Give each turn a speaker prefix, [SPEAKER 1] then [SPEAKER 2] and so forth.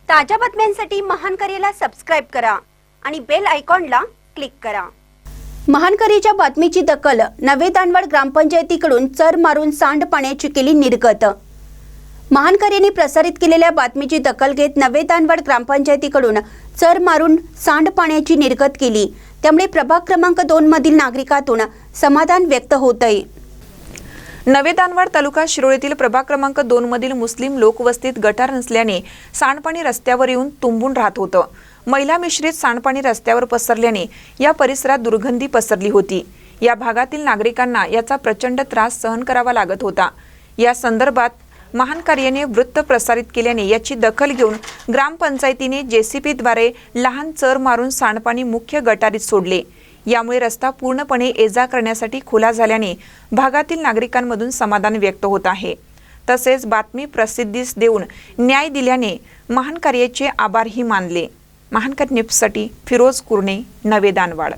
[SPEAKER 1] ताज्या बातम्यांसाठी महान करेला सबस्क्राइब करा आणि बेल आयकॉनला क्लिक करा। महान करेच्या बातमीची दखल नवे दानवाड ग्रामपंचायतीकडून चर मारून सांडपाण्याची केली निर्गत। महान करेने प्रसारित केलेल्या बातमीची दखल घेत नवे दानवाड ग्रामपंचायतीकडून चर मारून सांडपाण्याची निर्गत केली, त्यामुळे प्रभाग क्रमांक 2 मधील नागरिकांतून समाधान व्यक्त होत आहे।
[SPEAKER 2] नवे दानवाड तालुका शिरोळ प्रभाग क्रमांक 2 मधील मुस्लिम लोकवस्तीत गटार नसल्याने सांडपाणी रस्त्यावर येऊन तुंबून राहत होतं। मैला मिश्रित सांडपाणी रस्त्यावर पसरल्याने या परिसरात दुर्गंधी पसरली होती। या भागातील नागरिकांना याचा प्रचंड त्रास सहन करावा लागत होता। या संदर्भात महान कार्याने वृत्त प्रसारित केल्याने याची दखल घेऊन ग्रामपंचायतीने जेसीबीद्वारे लहान चर मारून सांडपाणी मुख्य गटारीत सोडले। यामुळे रस्ता पूर्णपणे ये-जा करण्यासाठी खुला झाल्याने भागातील नागरिकांमधून समाधान व्यक्त होत आहे। तसेच बातमी प्रसिद्धीस देऊन न्याय दिल्याने महान कार्याचे आभारही मानले। महान न्यूजसाठी फिरोज कुर्णे, नवे दानवाड।